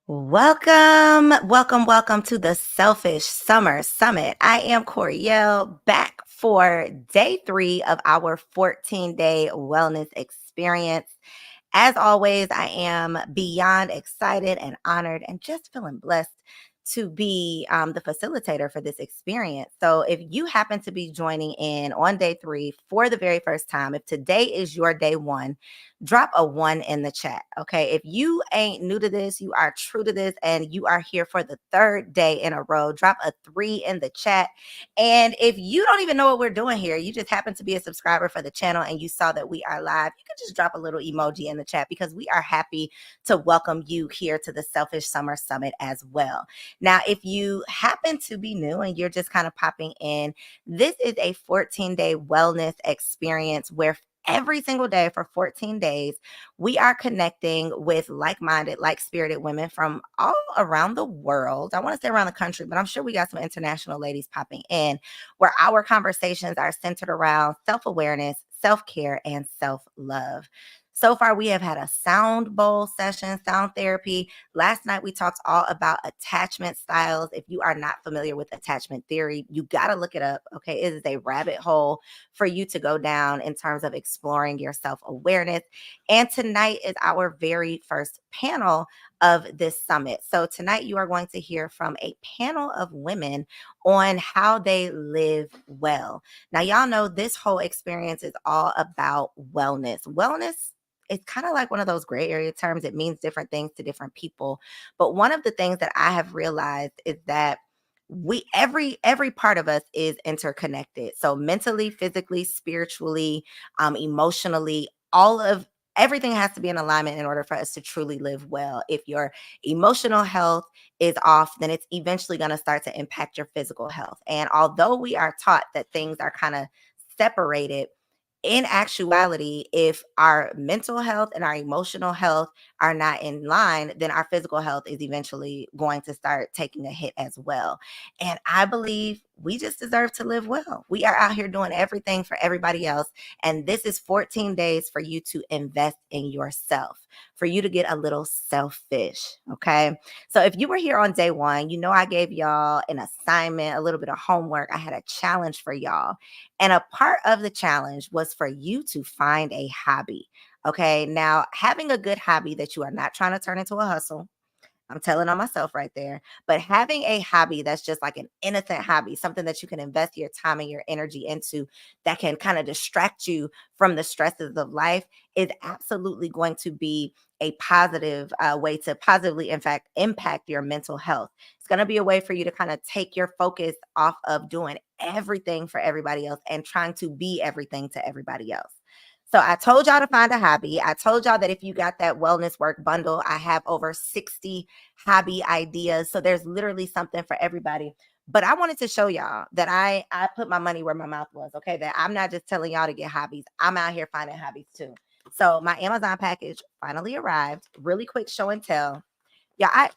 Welcome to the Selfish Summer Summit. I am Coriel, back for day 3 of our 14-day wellness experience. As always, I am beyond excited and honored and just feeling blessed to be the facilitator for this experience. So if you happen to be joining in on day 3 for the very first time, if today is your day 1, drop a 1 in the chat. Okay. If you ain't new to this, you are true to this, and you are here for the 3rd day in a row, drop a 3 in the chat. And if you don't even know what we're doing here, you just happen to be a subscriber for the channel and you saw that we are live, you can just drop a little emoji in the chat, because we are happy to welcome you here to the Selfish Summer Summit as well. Now, if you happen to be new and you're just kind of popping in, this is a 14-day wellness experience where every single day for 14 days, we are connecting with like-minded, like-spirited women from all around the world. I want to say around the country, but I'm sure we got some international ladies popping in, where our conversations are centered around self-awareness, self-care, and self-love. So far, we have had a sound bowl session, sound therapy. Last night, we talked all about attachment styles. If you are not familiar with attachment theory, you got to look it up. Okay. It is a rabbit hole for you to go down in terms of exploring your self-awareness. And tonight is our very first panel of this summit. So tonight you are going to hear from a panel of women on how they live well. Now, y'all know this whole experience is all about wellness. Wellness, it's kind of like one of those gray area terms. It means different things to different people. But one of the things that I have realized is that every part of us is interconnected. So mentally, physically, spiritually, emotionally, all of everything has to be in alignment in order for us to truly live well. If your emotional health is off, then it's eventually going to start to impact your physical health. And although we are taught that things are kind of separated, in actuality, if our mental health and our emotional health are not in line, then our physical health is eventually going to start taking a hit as well. And I believe we just deserve to live well. We are out here doing everything for everybody else. And this is 14 days for you to invest in yourself, for you to get a little selfish. Okay. So if you were here on day 1, you know I gave y'all an assignment, a little bit of homework. I had a challenge for y'all. And a part of the challenge was for you to find a hobby. Okay. Now, having a good hobby that you are not trying to turn into a hustle, I'm telling on myself right there. But having a hobby that's just like an innocent hobby, something that you can invest your time and your energy into, that can kind of distract you from the stresses of life, is absolutely going to be a positive way to positively, in fact, impact your mental health. It's going to be a way for you to kind of take your focus off of doing everything for everybody else and trying to be everything to everybody else. So I told y'all to find a hobby. I told y'all that if you got that wellness work bundle, I have over 60 hobby ideas. So there's literally something for everybody. But I wanted to show y'all that I put my money where my mouth was. Okay, that I'm not just telling y'all to get hobbies. I'm out here finding hobbies too. So my Amazon package finally arrived. Really quick show and tell. Yeah, I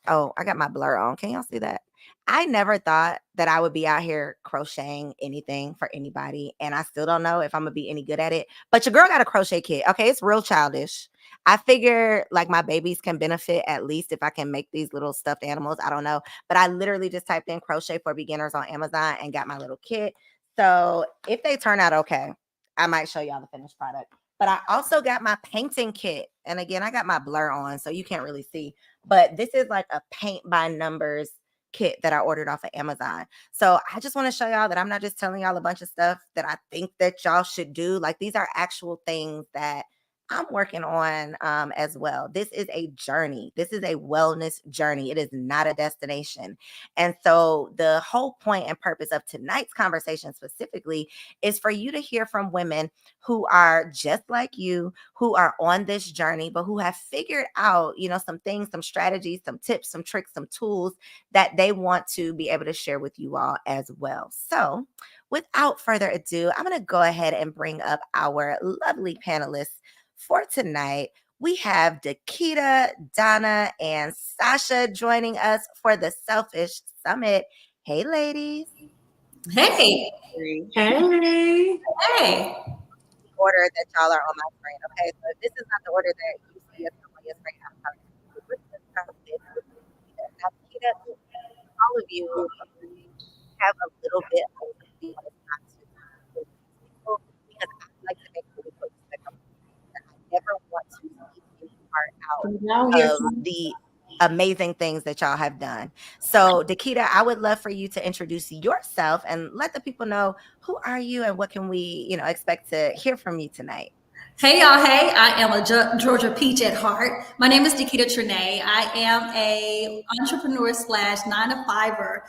got my blur on. Can y'all see that? I never thought that I would be out here crocheting anything for anybody, and I still don't know if I'm gonna be any good at it. But your girl got a crochet kit. Okay, it's real childish. I figure like my babies can benefit at least if I can make these little stuffed animals. I don't know, but I literally just typed in crochet for beginners on Amazon and got my little kit. So if they turn out okay, I might show y'all the finished product. But I also got my painting kit, and again, I got my blur on, so you can't really see. But this is like a paint by numbers kit that I ordered off of Amazon. So I just want to show y'all that I'm not just telling y'all a bunch of stuff that I think that y'all should do. Like, these are actual things that I'm working on as well. This is a journey. This is a wellness journey. It is not a destination. And so the whole point and purpose of tonight's conversation specifically is for you to hear from women who are just like you, who are on this journey, but who have figured out, some things, some strategies, some tips, some tricks, some tools that they want to be able to share with you all as well. So without further ado, I'm going to go ahead and bring up our lovely panelists for tonight. We have Dakita, Donna, and Sasha joining us for the Selfish Summit. Hey, ladies. Hey. Hey. Hey. Order that y'all are on my screen. Okay, so if this is not the order that you see us on your screen, I'm sorry. you have a little bit of empathy when it's not to with these people, because I like to make really quick that I never want to leave any part out Now hear of from the amazing things that y'all have done. So, Dakita, I would love for you to introduce yourself and let the people know who are you and what can we, expect to hear from you tonight. Hey y'all, hey, I am a Georgia Peach at heart. My name is Nikita Trinae. I am a entrepreneur slash 9-to-5er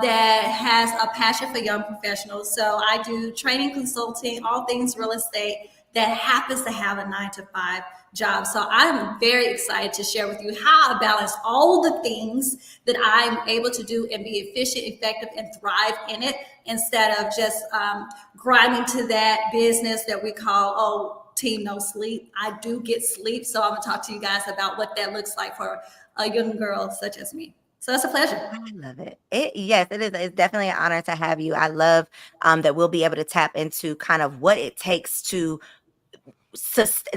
that has a passion for young professionals. So I do training, consulting, all things real estate that happens to have a 9-to-5 job. So I'm very excited to share with you how I balance all the things that I'm able to do and be efficient, effective, and thrive in it instead of just grinding to that business that we call, team no sleep. I do get sleep. So I'm gonna talk to you guys about what that looks like for a young girl such as me. So it's a pleasure. I love it. Yes, it is. It's definitely an honor to have you. I love that we'll be able to tap into kind of what it takes to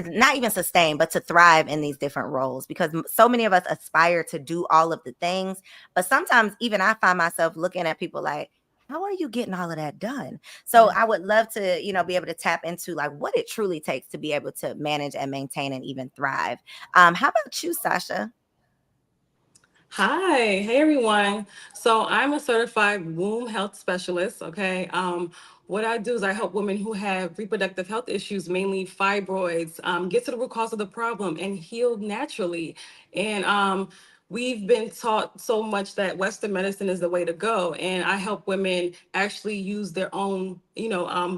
not even sustain, but to thrive in these different roles, because so many of us aspire to do all of the things. But sometimes even I find myself looking at people like, how are you getting all of that done? So I would love to, be able to tap into like what it truly takes to be able to manage and maintain and even thrive. How about you, Sasha? Hi, hey everyone. So I'm a certified womb health specialist. Okay. What I do is I help women who have reproductive health issues, mainly fibroids, get to the root cause of the problem and heal naturally. And we've been taught so much that Western medicine is the way to go. And I help women actually use their own,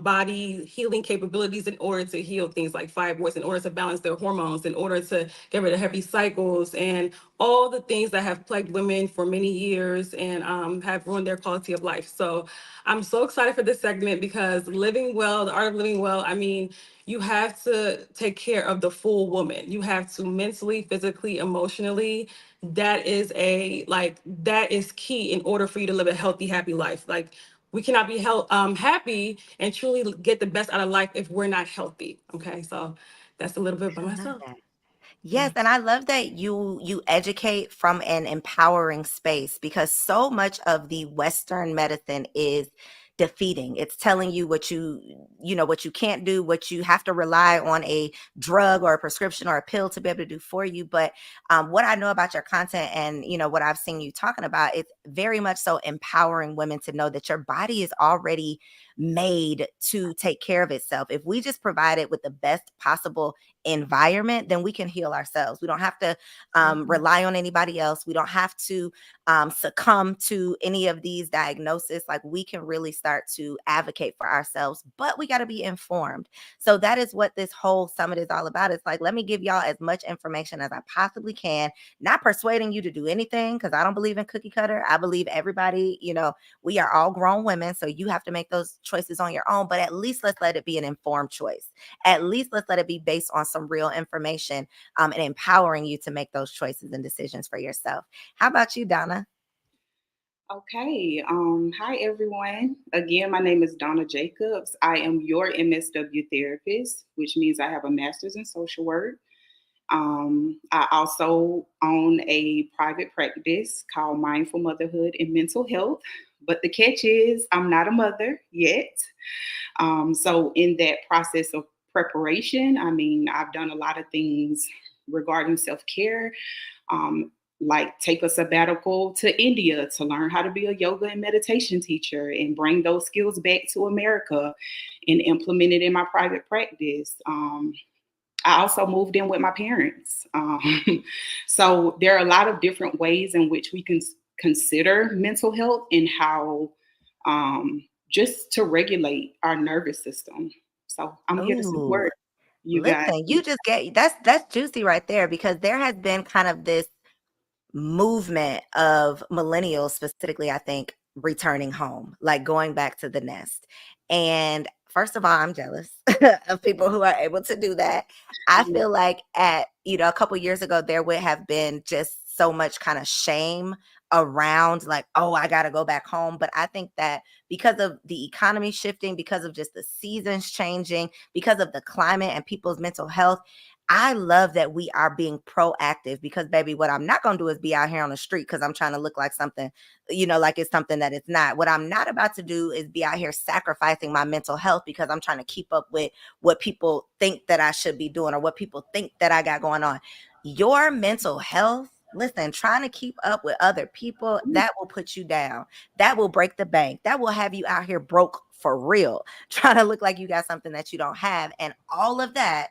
body healing capabilities in order to heal things like fibroids, in order to balance their hormones, in order to get rid of heavy cycles and all the things that have plagued women for many years and have ruined their quality of life. So I'm so excited for this segment because living well, the art of living well, I mean, you have to take care of the full woman. You have to mentally, physically, emotionally. That is key in order for you to live a healthy, happy life. Like we cannot be happy and truly get the best out of life if we're not healthy. Okay, so that's a little bit about I love myself. that. Yeah. Yes, and I love that you educate from an empowering space, because so much of the Western medicine is defeating. It's telling you what you can't do, what you have to rely on a drug or a prescription or a pill to be able to do for you. But what I know about your content and what I've seen you talking about, it's very much so empowering women to know that your body is already made to take care of itself. If we just provide it with the best possible environment, then we can heal ourselves. We don't have to rely on anybody else. We don't have to succumb to any of these diagnoses. Like we can really start to advocate for ourselves, but we got to be informed. So that is what this whole summit is all about. It's like, let me give y'all as much information as I possibly can, not persuading you to do anything, because I don't believe in cookie cutter. I believe everybody, we are all grown women. So you have to make those choices on your own, but at least let's let it be an informed choice. At least let's let it be based on some real information and empowering you to make those choices and decisions for yourself. How about you, Donna? Okay. Hi, everyone. Again, my name is Donna Jacobs. I am your MSW therapist, which means I have a master's in social work. I also own a private practice called Mindful Motherhood and Mental Health. But the catch is, I'm not a mother yet. So, in that process of preparation, I mean, I've done a lot of things regarding self care. Like take a sabbatical to India to learn how to be a yoga and meditation teacher and bring those skills back to America and implement it in my private practice. I also moved in with my parents. So there are a lot of different ways in which we can consider mental health and how just to regulate our nervous system. So I'm here to Ooh, support you guys. listen, you just get that's juicy right there, because there has been kind of this movement of millennials, specifically, I think, returning home, like going back to the nest. And first of all, I'm jealous of people who are able to do that. I feel like a couple years ago, there would have been just so much kind of shame around like, oh, I got to go back home. But I think that because of the economy shifting, because of just the seasons changing, because of the climate and people's mental health, I love that we are being proactive because, baby, what I'm not going to do is be out here on the street because I'm trying to look like something, like it's something that it's not. What I'm not about to do is be out here sacrificing my mental health because I'm trying to keep up with what people think that I should be doing or what people think that I got going on. Your mental health, listen, trying to keep up with other people, that will put you down. That will break the bank. That will have you out here broke for real, trying to look like you got something that you don't have. And all of that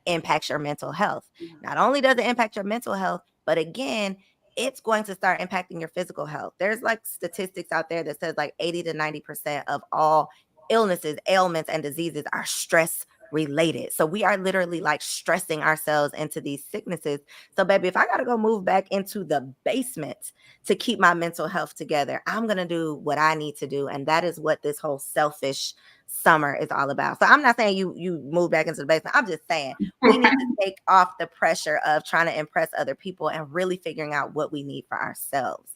impacts your mental health. Not only does it impact your mental health, but again, it's going to start impacting your physical health. There's like statistics out there that says like 80 to 90% of all illnesses, ailments, and diseases are stress related. So we are literally like stressing ourselves into these sicknesses. So baby, if I got to go move back into the basement to keep my mental health together, I'm going to do what I need to do. And that is what this whole selfish summer is all about. So I'm not saying you move back into the basement. I'm just saying we need to take off the pressure of trying to impress other people and really figuring out what we need for ourselves.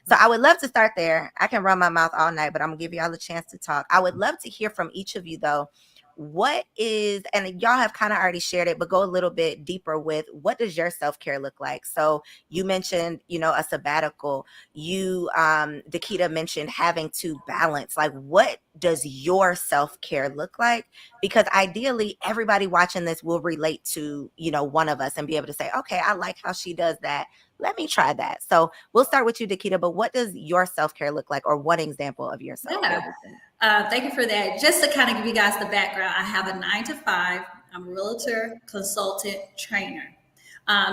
So I would love to start there. I can run my mouth all night, but I'm gonna give y'all a chance to talk. I would love to hear from each of you though. What is, and y'all have kind of already shared it, but go a little bit deeper with what does your self-care look like? So you mentioned, a sabbatical. You, Dakita mentioned having to balance. Like, what does your self-care look like? Because ideally, everybody watching this will relate to, one of us and be able to say, okay, I like how she does that. Let me try that. So we'll start with you, Dakita, but what does your self-care look like, or one example of your self-care? Thank you for that. Just to kind of give you guys the background, I have a 9 to 5. I'm a realtor, consultant, trainer,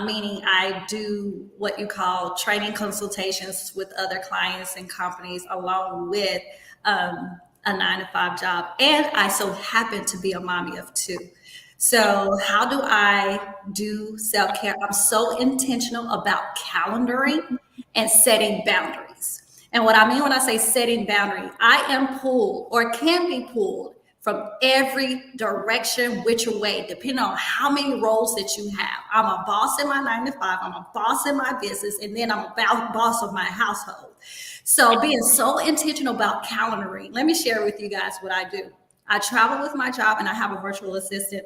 meaning I do what you call training consultations with other clients and companies along with a 9 to 5 job. And I so happen to be a mommy of 2. So how do I do self-care? I'm so intentional about calendaring and setting boundaries. And what I mean when I say setting boundary, I am pulled or can be pulled from every direction, which way, depending on how many roles that you have. I'm a boss in my 9 to 5, I'm a boss in my business, and then I'm a boss of my household. So being so intentional about calendaring, let me share with you guys what I do. I travel with my job and I have a virtual assistant.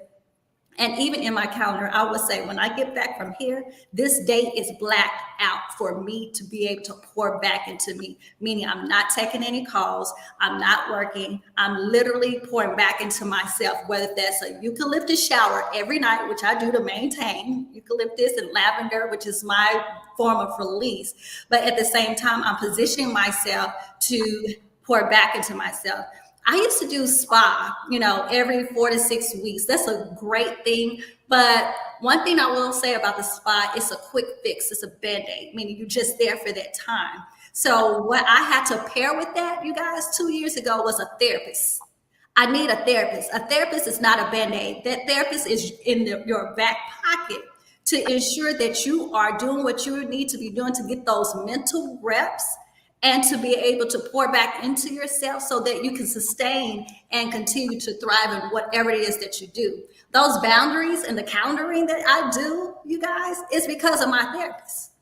And even in my calendar, I would say when I get back from here, this date is blacked out for me to be able to pour back into me, meaning I'm not taking any calls. I'm not working. I'm literally pouring back into myself, whether that's a eucalyptus shower every night, which I do to maintain eucalyptus and lavender, which is my form of release. But at the same time, I'm positioning myself to pour back into myself. I used to do spa, every 4 to 6 weeks. That's a great thing. But one thing I will say about the spa, it's a quick fix. It's a Band-Aid, meaning you're just there for that time. So what I had to pair with that, you guys, 2 years ago was a therapist. I need a therapist. A therapist is not a Band-Aid. That therapist is in your back pocket to ensure that you are doing what you need to be doing to get those mental reps and to be able to pour back into yourself so that you can sustain and continue to thrive in whatever it is that you do. Those boundaries and the calendaring that I do, you guys, is because of my therapist.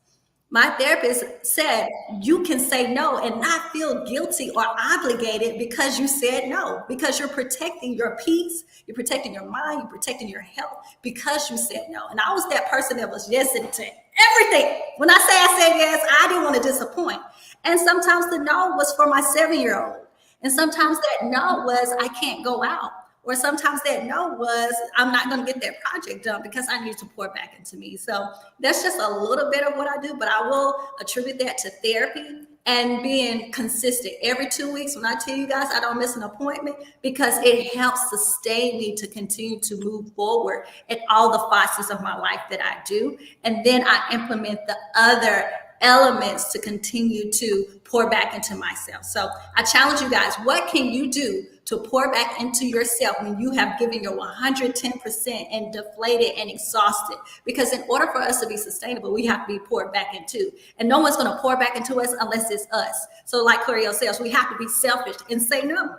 My therapist said you can say no and not feel guilty or obligated because you said no, because you're protecting your peace, you're protecting your mind, you're protecting your health because you said no. And I was that person that was yes into everything. When I said yes, I didn't want to disappoint. And sometimes the no was for my 7-year-old. And sometimes that no was I can't go out. Or sometimes that no was I'm not going to get that project done because I need to pour back into me. So that's just a little bit of what I do, but I will attribute that to therapy and being consistent. Every 2 weeks when I tell you guys I don't miss an appointment because it helps sustain me to continue to move forward in all the facets of my life that I do. And then I implement the other elements to continue to pour back into myself. So I challenge you guys, what can you do to pour back into yourself when you have given your 110% and deflated and exhausted? Because in order for us to be sustainable, we have to be poured back into. And no one's going to pour back into us unless it's us. So like Coriel says, we have to be selfish and say no.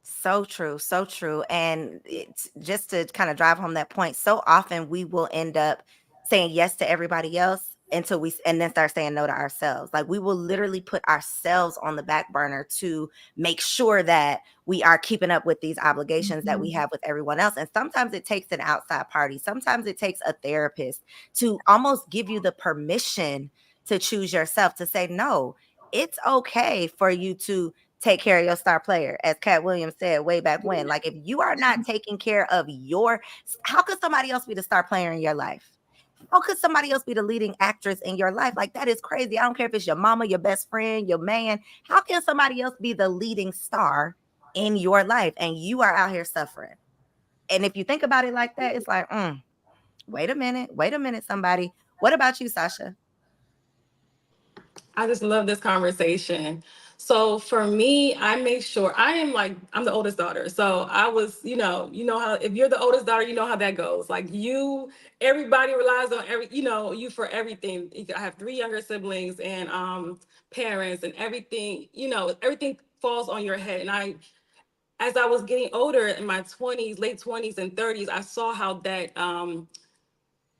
So true, so true. And it's just to kind of drive home that point, so often we will end up saying yes to everybody else until we and then start saying no to ourselves. Like we will literally put ourselves on the back burner to make sure that we are keeping up with these obligations that we have with everyone else. And sometimes it takes an outside party. Sometimes it takes a therapist to almost give you the permission to choose yourself, to say, no, it's okay for you to take care of your star player, as Cat Williams said way back when. Like if you are not taking care of how could somebody else be the star player in your life? How could somebody else be the leading actress in your life? Like that is crazy. I don't care if it's your mama, your best friend, your man. How can somebody else be the leading star in your life and you are out here suffering? And if you think about it like that, it's like, wait a minute, somebody. What about you, Sasha? I just love this conversation. So for me, I make sure I'm the oldest daughter. So I was, you know how if you're the oldest daughter, you know how that goes. Like everybody relies on you for everything. I have three younger siblings and parents and everything, everything falls on your head. And as I was getting older in my 20s, late 20s and 30s, I saw how that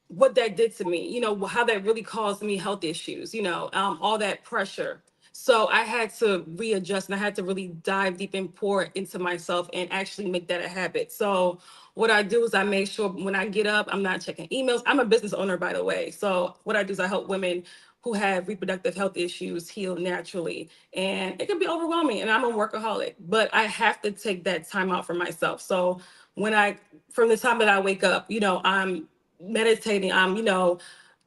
what that did to me, how that really caused me health issues, all that pressure. So I had to readjust and I had to really dive deep and pour into myself and actually make that a habit. So what I do is I make sure when I get up, I'm not checking emails. I'm a business owner, by the way. So what I do is I help women who have reproductive health issues heal naturally. And it can be overwhelming and I'm a workaholic, but I have to take that time out for myself. So from the time that I wake up, I'm meditating, I'm,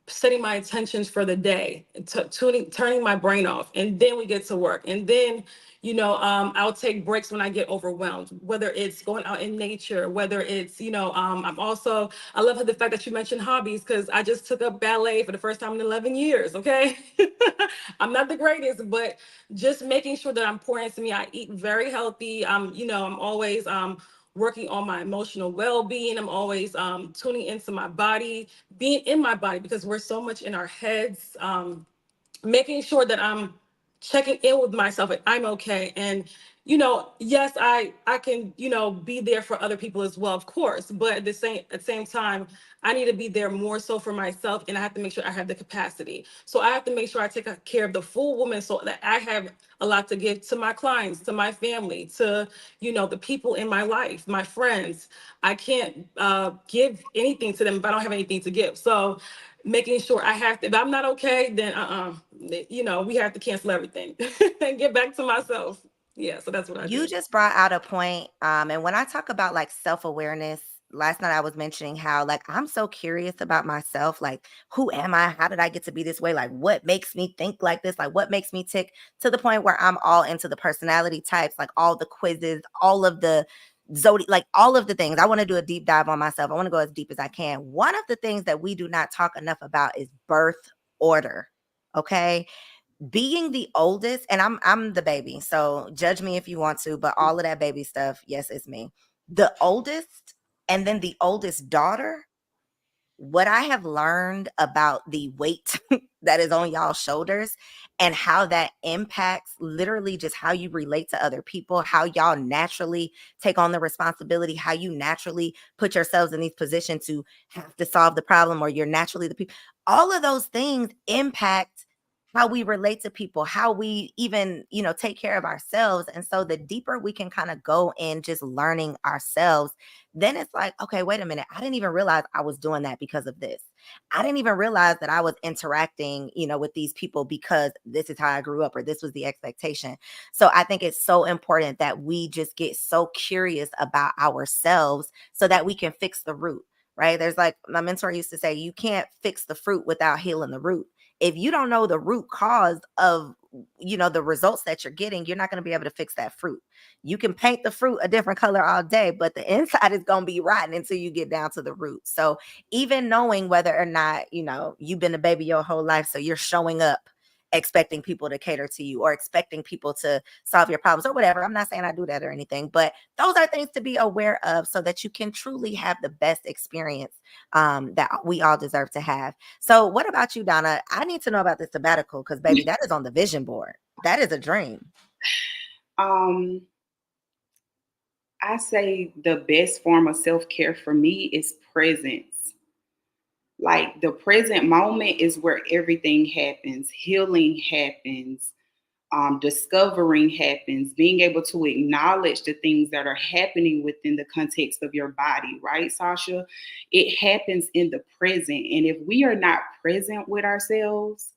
setting my intentions for the day, turning my brain off, and then we get to work. And then, I'll take breaks when I get overwhelmed, whether it's going out in nature, whether it's, I love the fact that you mentioned hobbies, because I just took up ballet for the first time in 11 years, okay? I'm not the greatest, but just making sure that I'm pouring into me. I eat very healthy. I'm always, working on my emotional well-being. I'm always tuning into my body, being in my body, because we're so much in our heads, making sure that I'm checking in with myself and I'm okay. And, yes, I can, be there for other people as well, of course, but at the same time, I need to be there more so for myself, and I have to make sure I have the capacity. So I have to make sure I take care of the full woman so that I have a lot to give to my clients, to my family, to, the people in my life, my friends. I can't give anything to them if I don't have anything to give. So making sure if I'm not okay, then we have to cancel everything and get back to myself. Yeah, so that's what I do. You just brought out a point. And when I talk about like self-awareness, last night I was mentioning how like I'm so curious about myself. Like, who am I? How did I get to be this way? Like, what makes me think like this? Like, what makes me tick, to the point where I'm all into the personality types, like all the quizzes, all of the like all of the things. I want to do a deep dive on myself. I want to go as deep as I can. One of the things that we do not talk enough about is birth order. Okay. Being the oldest, and I'm the baby, so judge me if you want to, but all of that baby stuff, yes, it's me. The oldest, and then the oldest daughter. What I have learned about the weight that is on y'all's shoulders and how that impacts literally just how you relate to other people, how y'all naturally take on the responsibility, how you naturally put yourselves in these positions to have to solve the problem, or you're naturally the people. All of those things impact how we relate to people, how we even, take care of ourselves. And so the deeper we can kind of go in just learning ourselves, then it's like, okay, wait a minute. I didn't even realize I was doing that because of this. I didn't even realize that I was interacting, with these people because this is how I grew up or this was the expectation. So I think it's so important that we just get so curious about ourselves so that we can fix the root, right? There's like my mentor used to say, you can't fix the fruit without healing the root. If you don't know the root cause of, the results that you're getting, you're not going to be able to fix that fruit. You can paint the fruit a different color all day, but the inside is going to be rotten until you get down to the root. So even knowing whether or not, you've been a baby your whole life, so you're showing up expecting people to cater to you or expecting people to solve your problems or whatever. I'm not saying I do that or anything, but those are things to be aware of so that you can truly have the best experience that we all deserve to have. So what about you, Donna? I need to know about the sabbatical, because baby, that is on the vision board. That is a dream. I say the best form of self-care for me is presence. Like the present moment is where everything happens, healing happens, discovering happens, being able to acknowledge the things that are happening within the context of your body, right, Sasha? It happens in the present. And if we are not present with ourselves,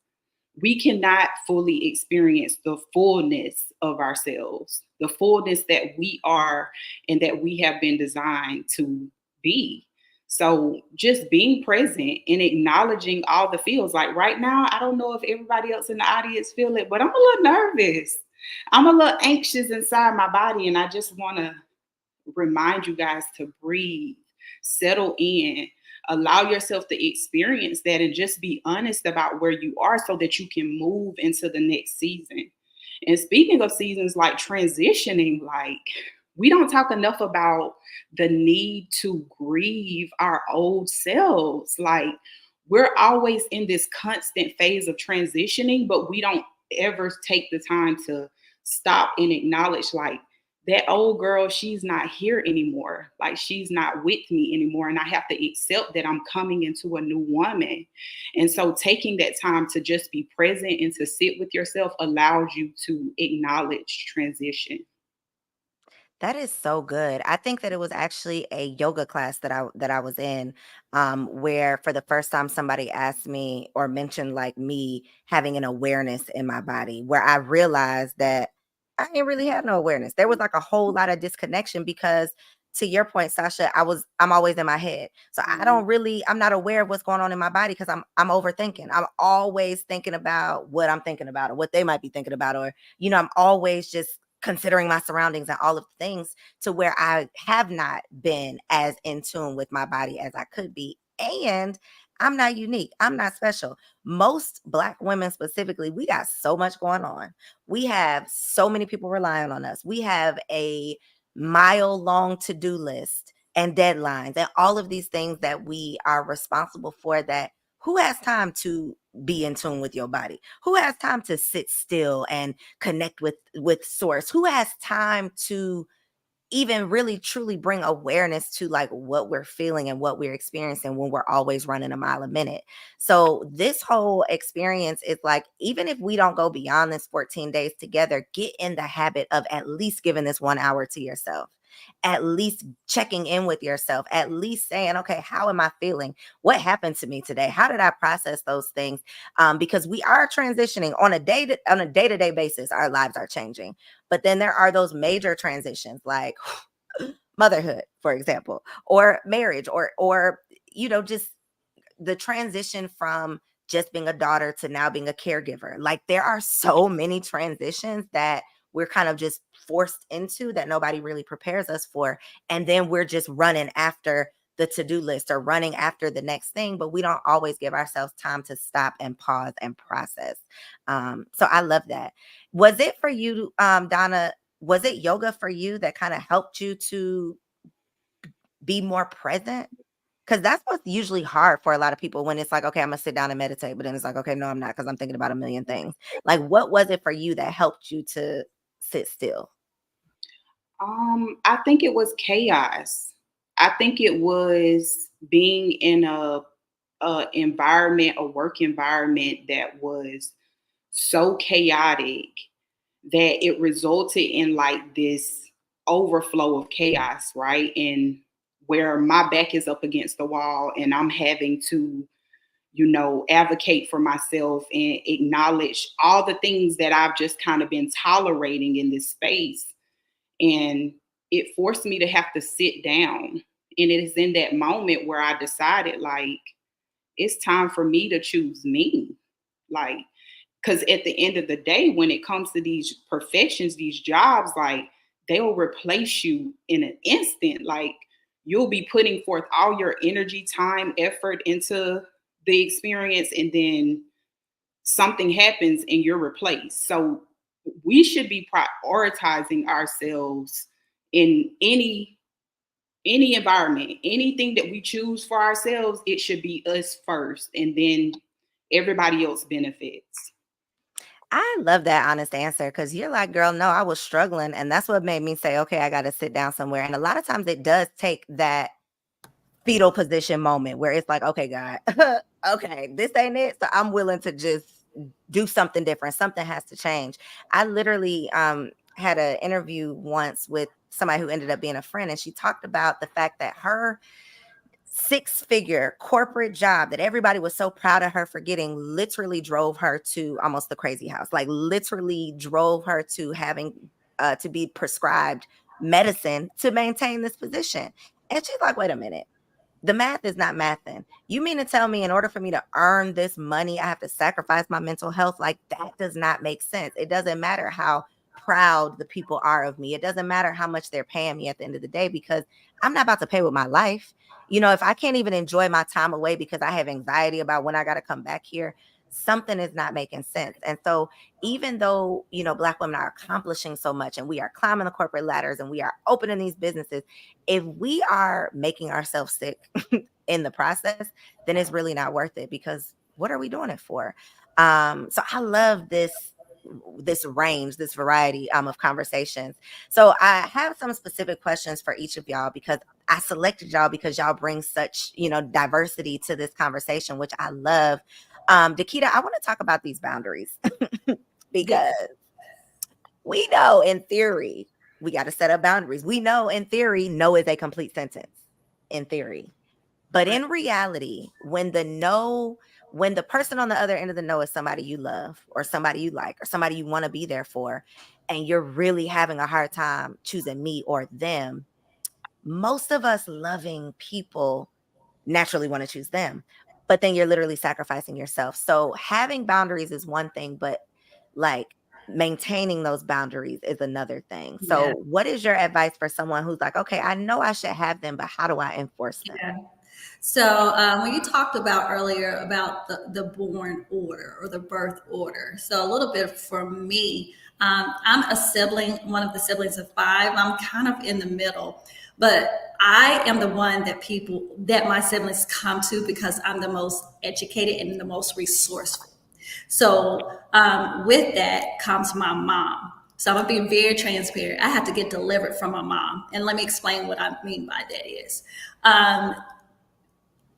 we cannot fully experience the fullness of ourselves, the fullness that we are and that we have been designed to be. So just being present and acknowledging all the feels. Like right now, I don't know if everybody else in the audience feel it, but I'm a little nervous. I'm a little anxious inside my body. And I just want to remind you guys to breathe, settle in, allow yourself to experience that, and just be honest about where you are so that you can move into the next season. And speaking of seasons, like transitioning, like we don't talk enough about the need to grieve our old selves. Like we're always in this constant phase of transitioning, but we don't ever take the time to stop and acknowledge, like, that old girl, she's not here anymore. Like she's not with me anymore. And I have to accept that I'm coming into a new woman. And so taking that time to just be present and to sit with yourself allows you to acknowledge transition. That is so good. I think that it was actually a yoga class that I was in, where for the first time somebody asked me or mentioned like me having an awareness in my body, where I realized that I didn't really have no awareness. There was like a whole lot of disconnection because, to your point, Sasha, I'm always in my head, so I'm not aware of what's going on in my body because I'm overthinking. I'm always thinking about what I'm thinking about or what they might be thinking about, or I'm always just considering my surroundings and all of the things, to where I have not been as in tune with my body as I could be. And I'm not unique. I'm not special. Most Black women specifically, we got so much going on. We have so many people relying on us. We have a mile long to-do list and deadlines and all of these things that we are responsible for, that who has time to be in tune with your body? Who has time to sit still and connect with source? Who has time to even really truly bring awareness to like what we're feeling and what we're experiencing when we're always running a mile a minute? So this whole experience is like, even if we don't go beyond this 14 days together, get in the habit of at least giving this 1 hour to yourself, at least checking in with yourself, at least saying, okay, how am I feeling? What happened to me today? How did I process those things? Because we are transitioning on a day-to-day basis. Our lives are changing, but then there are those major transitions like motherhood, for example, or marriage, or just the transition from just being a daughter to now being a caregiver. Like there are so many transitions that we're kind of just forced into, that nobody really prepares us for. And then we're just running after the to-do list or running after the next thing, but we don't always give ourselves time to stop and pause and process. So I love that. Was it for you, Donna? Was it yoga for you that kind of helped you to be more present? Because that's what's usually hard for a lot of people, when it's like, okay, I'm gonna sit down and meditate, but then it's like, okay, no, I'm not, because I'm thinking about a million things. Like, what was it for you that helped you to sit still? I think it was chaos. I think it was being in a work environment that was so chaotic that it resulted in like this overflow of chaos, right? And where my back is up against the wall and I'm having to, advocate for myself and acknowledge all the things that I've just kind of been tolerating in this space. And it forced me to have to sit down. And it is in that moment where I decided, like, it's time for me to choose me. Like, because at the end of the day, when it comes to these professions, these jobs, like, they'll replace you in an instant. Like, you'll be putting forth all your energy, time, effort into the experience, and then something happens and you're replaced. So we should be prioritizing ourselves in any environment, anything that we choose for ourselves. It should be us first, and then everybody else benefits. I love that honest answer, because you're like, girl, no, I was struggling. And that's what made me say, okay, I got to sit down somewhere. And a lot of times it does take that fetal position moment where it's like, okay, God, okay, this ain't it. So I'm willing to just do something different. Something has to change. I literally had an interview once with somebody who ended up being a friend, and she talked about the fact that her 6-figure corporate job that everybody was so proud of her for getting literally drove her to almost the crazy house, like literally drove her to having to be prescribed medicine to maintain this position. And she's like, wait a minute. The math is not mathing. You mean to tell me in order for me to earn this money, I have to sacrifice my mental health? Like, that does not make sense. It doesn't matter how proud the people are of me. It doesn't matter how much they're paying me at the end of the day, because I'm not about to pay with my life. You know, if I can't even enjoy my time away because I have anxiety about when I got to come back here, something is not making sense. And so even though, you know, Black women are accomplishing so much and we are climbing the corporate ladders and we are opening these businesses, if we are making ourselves sick in the process, then it's really not worth it, because what are we doing it for? So I love this range, this variety of conversations. So I have some specific questions for each of y'all, because I selected y'all because y'all bring such, you know, diversity to this conversation, which I love. Dakita, I want to talk about these boundaries because we know in theory we got to set up boundaries. We know in theory no is a complete sentence in theory. But in reality, when the person on the other end of the no is somebody you love or somebody you like or somebody you want to be there for, and you're really having a hard time choosing me or them, most of us loving people naturally want to choose them. But then you're literally sacrificing yourself. So having boundaries is one thing, but like maintaining those boundaries is another thing. So what is your advice for someone who's like, okay, I know I should have them, but how do I enforce them? Yeah. So when you talked about earlier about the born order or the birth order, so a little bit for me, I'm a sibling, one of the siblings of 5. I'm kind of in the middle, but I am the one that my siblings come to because I'm the most educated and the most resourceful. So with that comes my mom. So I'm gonna be very transparent. I have to get delivered from my mom, and let me explain what I mean by that is.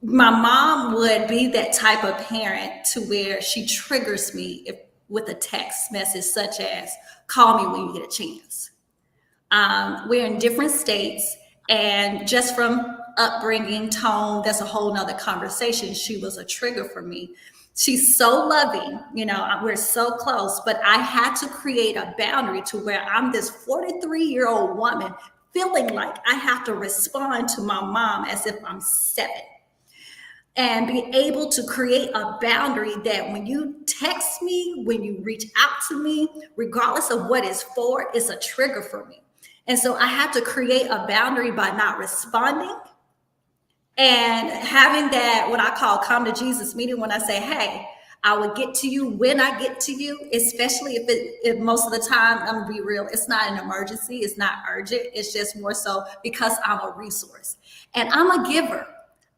My mom would be that type of parent to where she triggers me with a text message such as, call me when you get a chance. We're in different states, and just from upbringing, tone, that's a whole nother conversation. She was a trigger for me. She's so loving, you know, we're so close, but I had to create a boundary to where I'm this 43-year-old woman feeling like I have to respond to my mom as if I'm 7. And be able to create a boundary that when you text me, when you reach out to me, regardless of what it's for, it's a trigger for me. And so I had to create a boundary by not responding and having that, what I call come to Jesus meeting, when I say, hey, I will get to you when I get to you, especially if most of the time, I'm gonna be real, it's not an emergency, it's not urgent, it's just more so because I'm a resource. And I'm a giver.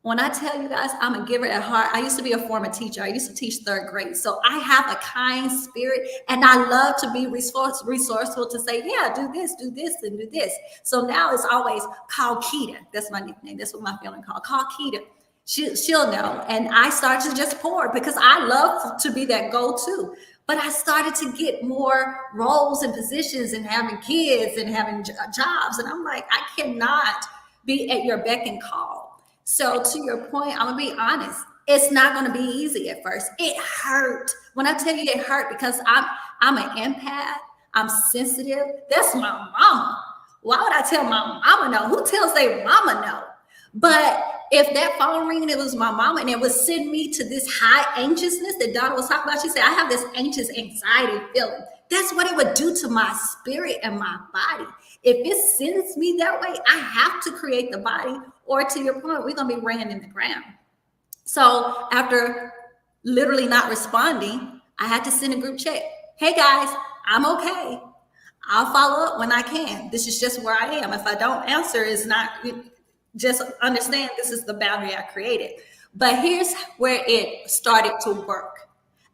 When I tell you guys, I'm a giver at heart. I used to be a former teacher. I used to teach 3rd grade. So I have a kind spirit, and I love to be resourceful to say, yeah, do this, and do this. So now it's always call Keita. That's my nickname. That's what my family call. Call Keita. She'll know. And I start to just pour because I love to be that go-to. But I started to get more roles and positions and having kids and having jobs. And I'm like, I cannot be at your beck and call. So to your point, I'm gonna be honest. It's not gonna be easy at first. It hurt. When I tell you it hurt, because I'm an empath. I'm sensitive. That's my mama. Why would I tell my mama no? Who tells their mama no? But if that phone ring and it was my mama and it would send me to this high anxiousness that Donna was talking about, she said, I have this anxious anxiety feeling. That's what it would do to my spirit and my body. If it sends me that way, I have to create the body, or to your point, we're gonna be ran in the ground. So after literally not responding, I had to send a group chat. Hey guys, I'm okay. I'll follow up when I can. This is just where I am. If I don't answer, it's not, just understand this is the boundary I created. But here's where it started to work.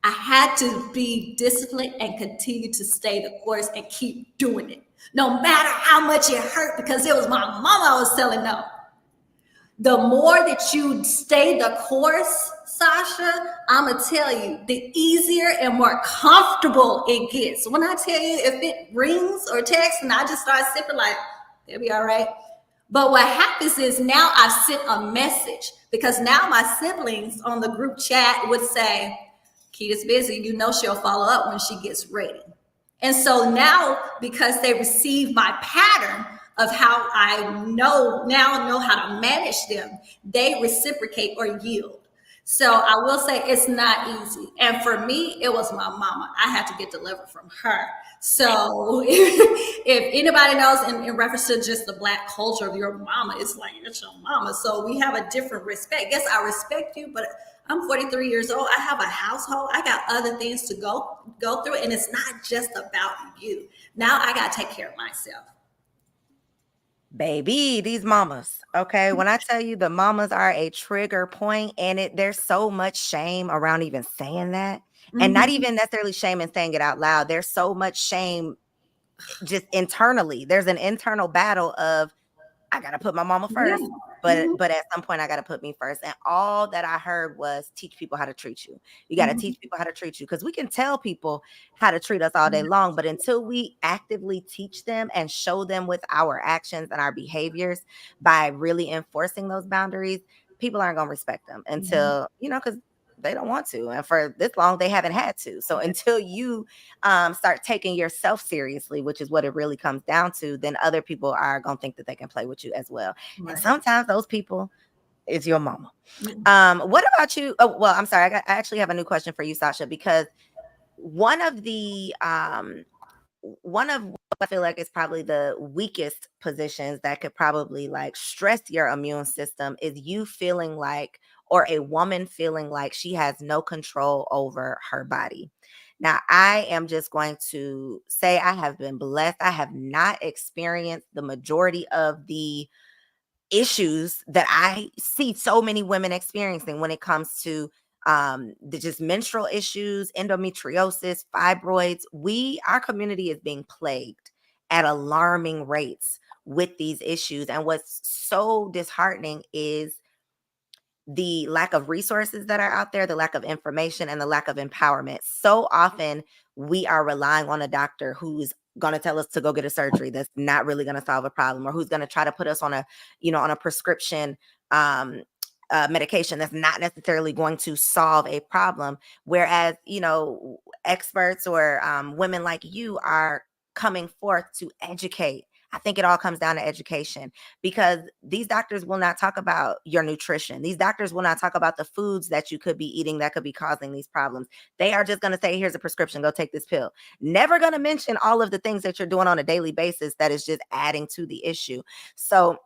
I had to be disciplined and continue to stay the course and keep doing it. No matter how much it hurt, because it was my mama I was telling no. The more that you stay the course, Sasha, I'm gonna tell you, the easier and more comfortable it gets. When I tell you, if it rings or texts and I just start sipping, like, it'll be all right. But what happens is now I sent a message, because now my siblings on the group chat would say, Kita's busy, you know she'll follow up when she gets ready. And so now, because they receive my pattern of how I know how to manage them, they reciprocate or yield. So I will say it's not easy. And for me, it was my mama. I had to get delivered from her. So if anybody knows in reference to just the Black culture of your mama, it's like, it's your mama. So we have a different respect. Yes, I respect you, but I'm 43 years old. I have a household. I got other things to go through. And it's not just about you. Now I got to take care of myself. Baby, these mamas, okay? When I tell you the mamas are a trigger point, and there's so much shame around even saying that, and not even necessarily shame in saying it out loud. There's so much shame just internally. There's an internal battle of, I got to put my mama first, but at some point I got to put me first. And all that I heard was, teach people how to treat you. You got to teach people how to treat you, because we can tell people how to treat us all day long, but until we actively teach them and show them with our actions and our behaviors by really enforcing those boundaries, people aren't going to respect them until, because they don't want to. And for this long, they haven't had to. So until you start taking yourself seriously, which is what it really comes down to, then other people are going to think that they can play with you as well. Right. And sometimes those people is your mama. What about you? Oh, well, I'm sorry. I actually have a new question for you, Sasha, because one of what I feel like is probably the weakest positions that could probably like stress your immune system is you feeling like, or a woman feeling like she has no control over her body. Now, I am just going to say I have been blessed. I have not experienced the majority of the issues that I see so many women experiencing when it comes to the just menstrual issues, endometriosis, fibroids. Our community is being plagued at alarming rates with these issues. And what's so disheartening is the lack of resources that are out there, the lack of information, and the lack of empowerment. So often we are relying on a doctor who's going to tell us to go get a surgery that's not really going to solve a problem, or who's going to try to put us on a prescription medication that's not necessarily going to solve a problem. Whereas, experts or women like you are coming forth to educate. I think it all comes down to education, because these doctors will not talk about your nutrition. These doctors will not talk about the foods that you could be eating that could be causing these problems. They are just going to say, here's a prescription, go take this pill. Never going to mention all of the things that you're doing on a daily basis that is just adding to the issue. So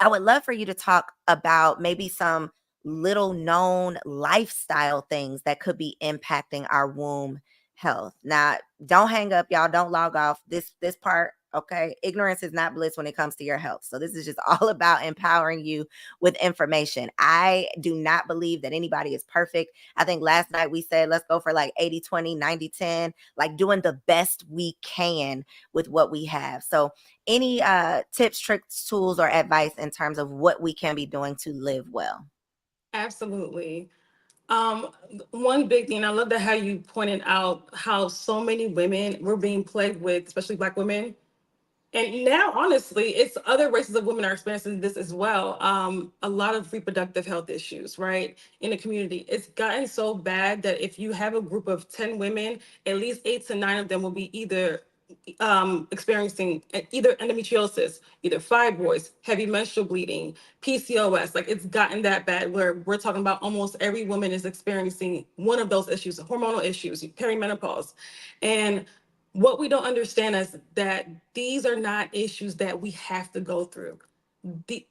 I would love for you to talk about maybe some little known lifestyle things that could be impacting our womb health. Now, don't hang up, y'all. Don't log off this part. Okay. Ignorance is not bliss when it comes to your health. So this is just all about empowering you with information. I do not believe that anybody is perfect. I think last night we said, let's go for like 80-20, 90-10, like doing the best we can with what we have. So any tips, tricks, tools, or advice in terms of what we can be doing to live well? Absolutely. One big thing, I love that how you pointed out how so many women were being plagued with, especially Black women. And now, honestly, it's other races of women are experiencing this as well. A lot of reproductive health issues, right, in the community. It's gotten so bad that if you have a group of 10 women, at least 8 to 9 of them will be either experiencing either endometriosis, either fibroids, heavy menstrual bleeding, PCOS. Like, it's gotten that bad where we're talking about almost every woman is experiencing one of those issues, hormonal issues, perimenopause. And what we don't understand is that these are not issues that we have to go through.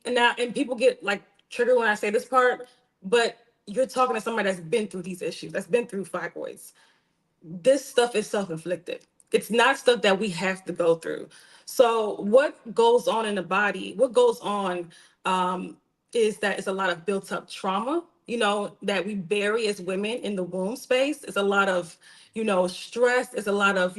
And people get like triggered when I say this part, but you're talking to somebody that's been through these issues, that's been through fibroids. This stuff is self-inflicted. It's not stuff that we have to go through. So what goes on in the body, what goes on is that it's a lot of built up trauma, that we bury as women in the womb space. It's a lot of, stress. It's a lot of,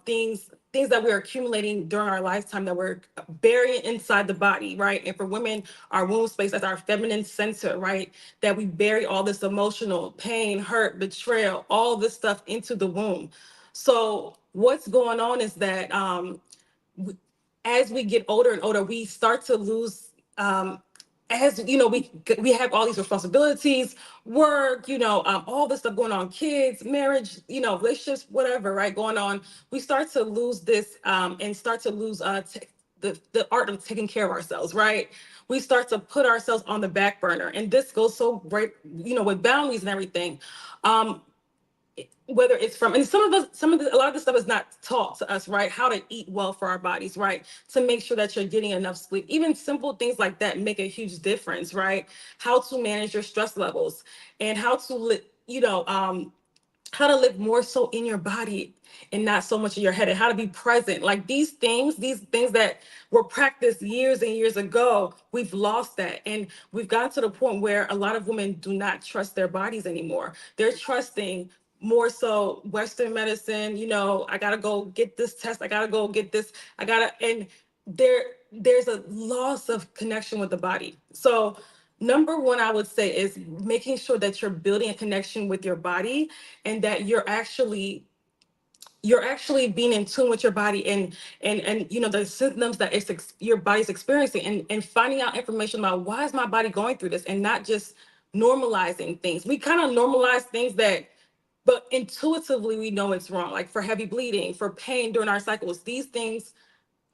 things things that we're accumulating during our lifetime that we're burying inside the body, right? And for women, our womb space, that's our feminine center, right? That we bury all this emotional pain, hurt, betrayal, all this stuff into the womb. So what's going on is that as we get older and older, we start to lose, as you know, we have all these responsibilities, work, all this stuff going on, kids, marriage, relationships, whatever, right, going on. We start to lose this, and start to lose the art of taking care of ourselves, right? We start to put ourselves on the back burner, and this goes so great, with boundaries and everything. Whether it's from, and a lot of this stuff is not taught to us, right? How to eat well for our bodies, right? To make sure that you're getting enough sleep. Even simple things like that make a huge difference, right? How to manage your stress levels, and how to how to live more so in your body and not so much in your head, and how to be present. Like these things that were practiced years and years ago, we've lost that. And we've gotten to the point where a lot of women do not trust their bodies anymore. They're trusting more so Western medicine. I gotta go get this test. I gotta go get this. And there's a loss of connection with the body. So number one, I would say, is making sure that you're building a connection with your body, and that you're actually being in tune with your body, and the symptoms that your body's experiencing, and finding out information about why is my body going through this, and not just normalizing things. We kind of normalize things but intuitively we know it's wrong. Like for heavy bleeding, for pain during our cycles, these things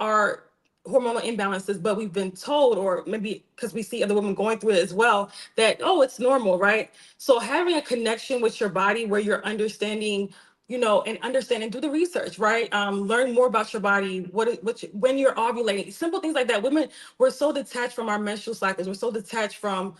are hormonal imbalances, but we've been told, or maybe because we see other women going through it as well, that, oh, it's normal, right? So having a connection with your body where you're understanding, and understand and do the research, right? Learn more about your body, when you're ovulating, simple things like that. Women, we're so detached from our menstrual cycles. We're so detached from,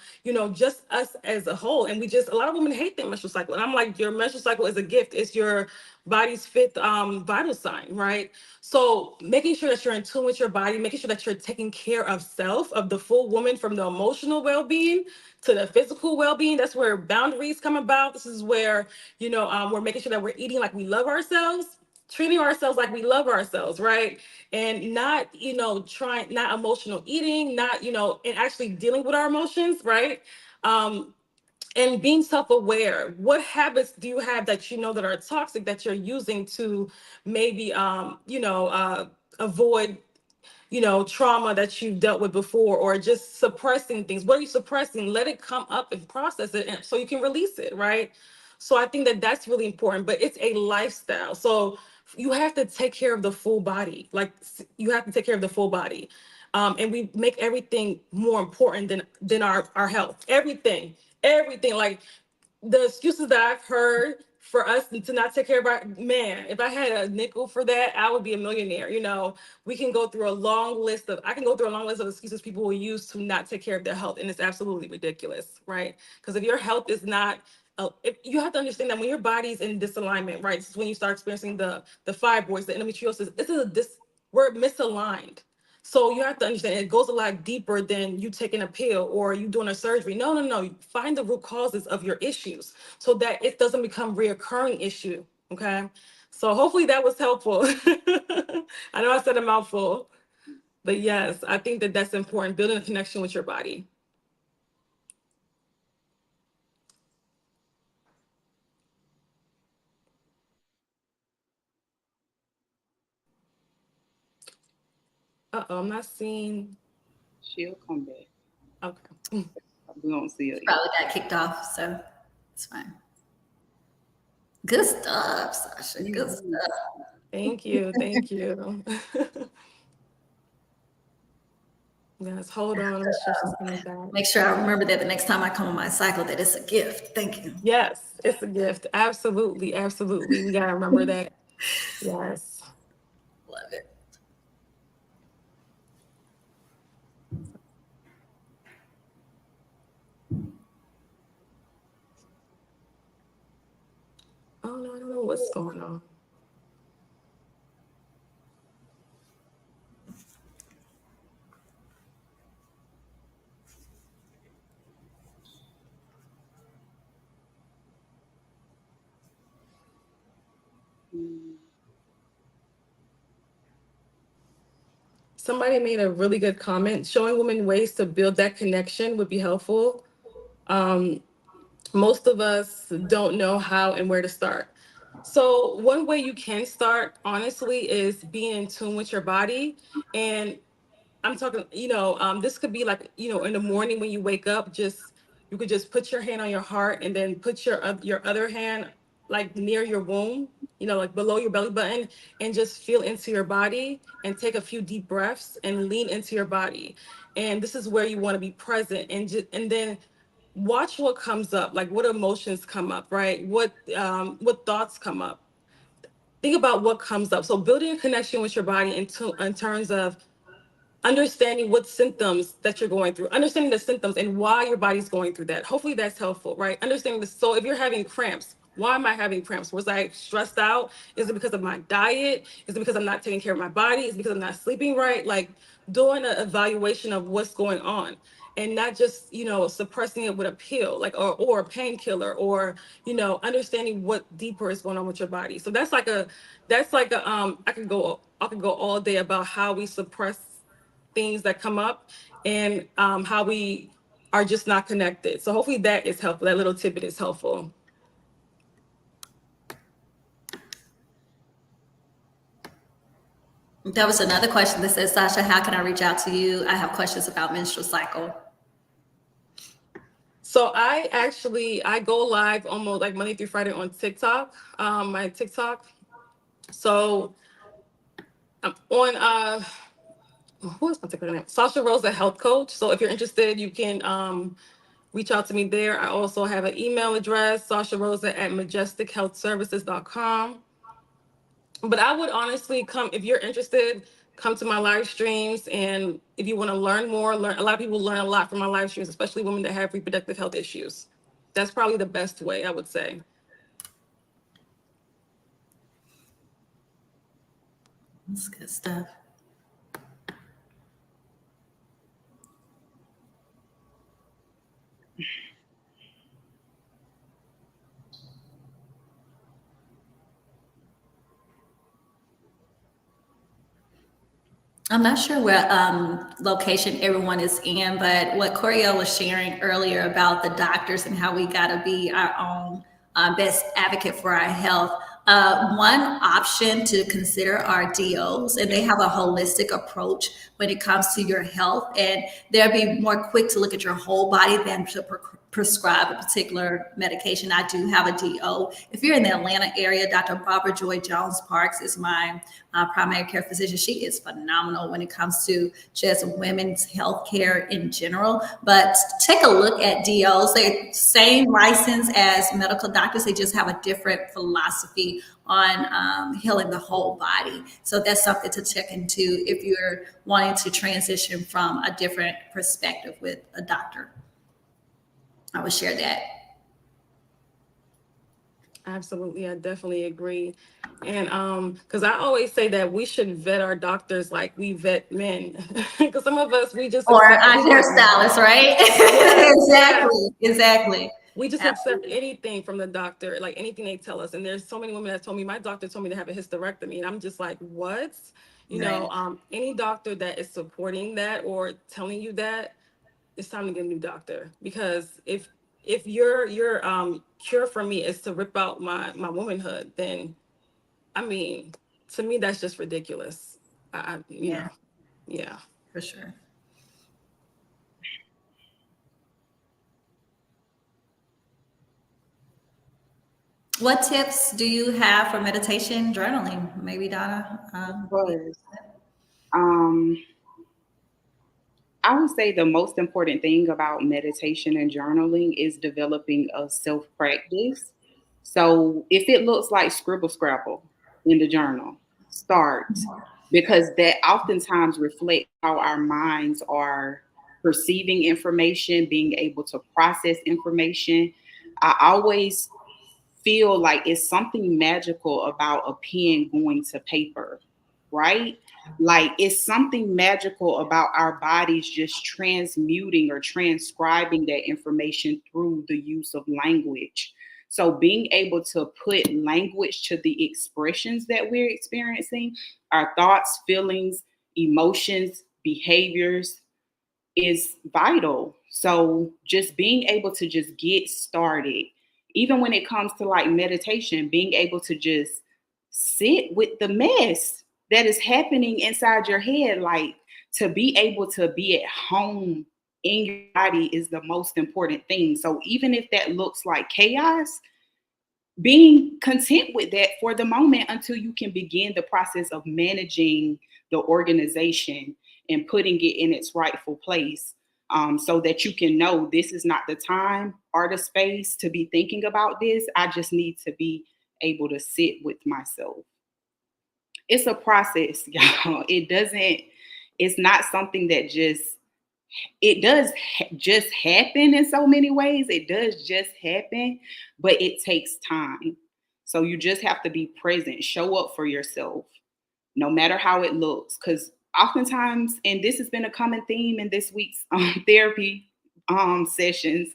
just us as a whole. And a lot of women hate their menstrual cycle. And I'm like, your menstrual cycle is a gift. It's your body's fifth vital sign, right? So making sure that you're in tune with your body, making sure that you're taking care of self, of the full woman, from the emotional well-being to the physical well-being. That's where boundaries come about. This is where, we're making sure that we're eating like we love ourselves, treating ourselves like we love ourselves, right? And not, not emotional eating, not, and actually dealing with our emotions, right? And being self-aware. What habits do you have that that are toxic, that you're using to maybe avoid trauma that you've dealt with before, or just suppressing things? What are you suppressing? Let it come up and process it, so you can release it, right? So I think that that's really important, but it's a lifestyle. So you have to take care of the full body. Like you have to take care of the full body. And we make everything more important than our health. Everything. Like the excuses that I've heard for us to not take care of our man, if I had a nickel for that, I would be a millionaire. I can go through a long list of excuses people will use to not take care of their health. And it's absolutely ridiculous, right? Because if your health is not, if you have to understand that when your body's in disalignment, right? This is when you start experiencing the fibroids, the endometriosis. We're misaligned. So you have to understand it goes a lot deeper than you taking a pill or you doing a surgery. No. Find the root causes of your issues so that it doesn't become reoccurring issue. Okay. So hopefully that was helpful. I know I said a mouthful, but yes, I think that that's important. Building a connection with your body. I'm not seeing. She'll come back. Okay. We don't see her. Probably got kicked off, so it's fine. Good stuff, Sasha. Good stuff. Thank you. Yes, hold on. I'm sure she's coming back. Make sure I remember that the next time I come on my cycle, that it's a gift. Thank you. Yes, it's a gift. Absolutely. We gotta remember that. Yes. Love it. Oh no, I don't know what's going on. somebody made a really good comment. Showing women ways to build that connection would be helpful. Most of us don't know how and where to start. So one way you can start, honestly, is being in tune with your body. And I'm talking, this could be like, in the morning when you wake up, you could just put your hand on your heart and then put your other hand like near your womb, like below your belly button, and just feel into your body and take a few deep breaths and lean into your body. And this is where you want to be present, and then watch what comes up, like what emotions come up, right? What thoughts come up. Think about what comes up. So building a connection with your body in terms of understanding what symptoms that you're going through, understanding the symptoms and why your body's going through that. Hopefully that's helpful, right? Understanding this. So if you're having cramps, why am I having cramps? Was I stressed out? Is it because of my diet? Is it because I'm not taking care of my body? Is it because I'm not sleeping right? Like doing an evaluation of what's going on, and not just, suppressing it with a pill, like, or a painkiller, or, understanding what deeper is going on with your body. So I could go all day about how we suppress things that come up, and how we are just not connected. So hopefully that is helpful. That little tidbit is helpful. That was another question that says, Sasha, how can I reach out to you? I have questions about menstrual cycle. So I go live almost like Monday through Friday on TikTok, my TikTok. So I'm on who is my TikTok name? Sasha Rosa Health Coach. So if you're interested, you can reach out to me there. I also have an email address, sasharosa@majestichealthservices.com. But I would honestly if you're interested, come to my live streams. And if you want to learn more, a lot of people learn a lot from my live streams, especially women that have reproductive health issues. That's probably the best way, I would say. That's good stuff. I'm not sure where location everyone is in, but what Coriel was sharing earlier about the doctors and how we got to be our own best advocate for our health. One option to consider are DOs, and they have a holistic approach when it comes to your health, and they'll be more quick to look at your whole body than to prescribe a particular medication. I do have a DO. If you're in the Atlanta area, Dr. Barbara Joy Jones Parks is my primary care physician. She is phenomenal when it comes to just women's health care in general. But take a look at DOs. They're same license as medical doctors. They just have a different philosophy on healing the whole body. So that's something to check into if you're wanting to transition from a different perspective with a doctor. I would share that. Absolutely, I definitely agree. And because I always say that we should vet our doctors like we vet men. Because some of us, we just or our hairstylist, right? Yeah, exactly. We just accept anything from the doctor, like anything they tell us. And there's so many women that told me, my doctor told me to have a hysterectomy. And I'm just like, what? Any doctor that is supporting that or telling you that, it's time to get a new doctor. Because if your cure for me is to rip out my womanhood, then I mean, to me that's just ridiculous. Yeah, for sure. What tips do you have for meditation journaling? Maybe Donna? Of course. I would say the most important thing about meditation and journaling is developing a self practice. So if it looks like scribble scrabble in the journal, start, because that oftentimes reflects how our minds are perceiving information, being able to process information. I always feel like it's something magical about a pen going to paper, right? Like it's something magical about our bodies just transmuting or transcribing that information through the use of language. So being able to put language to the expressions that we're experiencing, our thoughts, feelings, emotions, behaviors is vital. So just being able to just get started, even when it comes to like meditation, being able to just sit with the mess that is happening inside your head, like to be able to be at home in your body is the most important thing. So even if that looks like chaos, being content with that for the moment until you can begin the process of managing the organization and putting it in its rightful place, so that you can know this is not the time or the space to be thinking about this. I just need to be able to sit with myself. It's a process, y'all. It's not something that it does just happen in so many ways. It does just happen, but it takes time. So you just have to be present, show up for yourself, no matter how it looks. Because oftentimes, and this has been a common theme in this week's therapy sessions,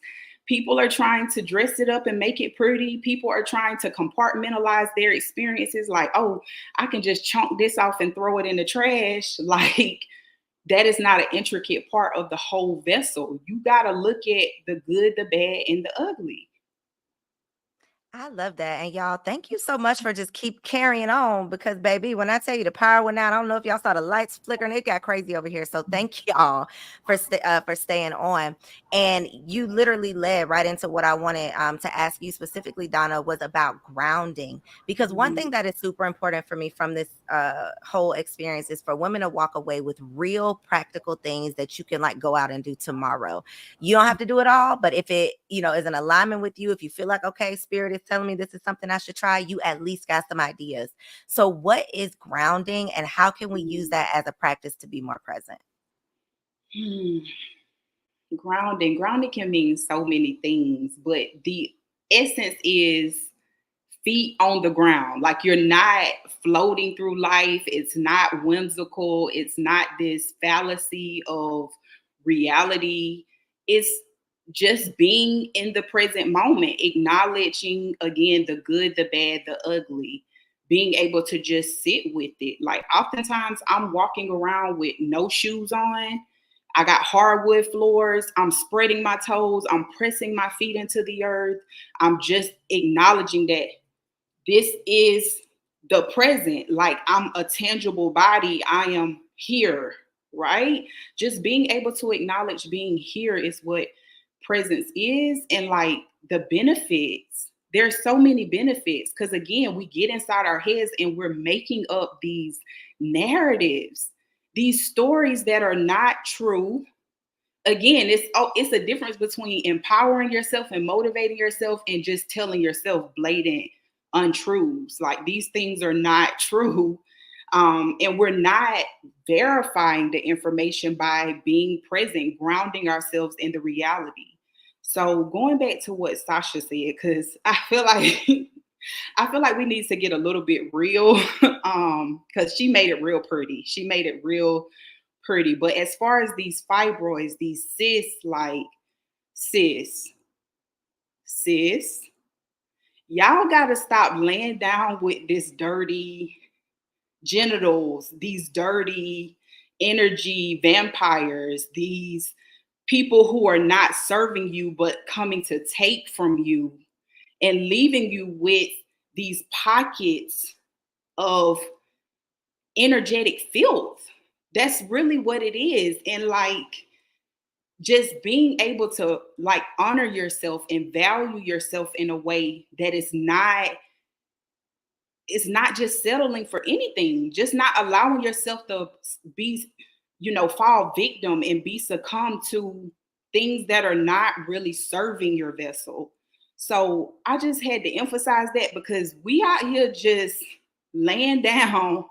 people are trying to dress it up and make it pretty. People are trying to compartmentalize their experiences like, oh, I can just chunk this off and throw it in the trash. Like, that is not an intricate part of the whole vessel. You got to look at the good, the bad, and the ugly. I love that. And y'all, thank you so much for just keep carrying on because, baby, when I tell you the power went out, I don't know if y'all saw the lights flickering. It got crazy over here. So thank y'all for staying on. And you literally led right into what I wanted to ask you specifically, Donna, was about grounding. Because one thing that is super important for me from this whole experience is for women to walk away with real practical things that you can like go out and do tomorrow. You don't have to do it all, but if it, is in alignment with you, if you feel like, okay, spirit is telling me this is something I should try, you at least got some ideas. So what is grounding and how can we use that as a practice to be more present? Grounding can mean so many things, but the essence is feet on the ground. Like, you're not floating through life. It's not whimsical. It's not this fallacy of reality. It's just being in the present moment, acknowledging again the good, the bad, the ugly, being able to just sit with it. Like, oftentimes I'm walking around with no shoes on. I got hardwood floors. I'm spreading my toes. I'm pressing my feet into the earth. I'm just acknowledging that this is the present. Like, I'm a tangible body. I am here, right? Just being able to acknowledge being here is what presence is. And like the benefits, there's so many benefits because again, we get inside our heads and we're making up these narratives, these stories that are not true. Again, it's a difference between empowering yourself and motivating yourself and just telling yourself blatant untruths. Like, these things are not true. And we're not verifying the information by being present, grounding ourselves in the reality. So going back to what Sasha said, because I feel like we need to get a little bit real, because she made it real pretty. She made it real pretty. But as far as these fibroids, these cysts, like, sis, y'all got to stop laying down with this dirty genitals, these dirty energy vampires, these people who are not serving you but coming to take from you and leaving you with these pockets of energetic filth. That's really what it is. And like, just being able to like honor yourself and value yourself in a way that is not, it's not just settling for anything, just not allowing yourself to be, fall victim and be succumb to things that are not really serving your vessel. So I just had to emphasize that because we out here just laying down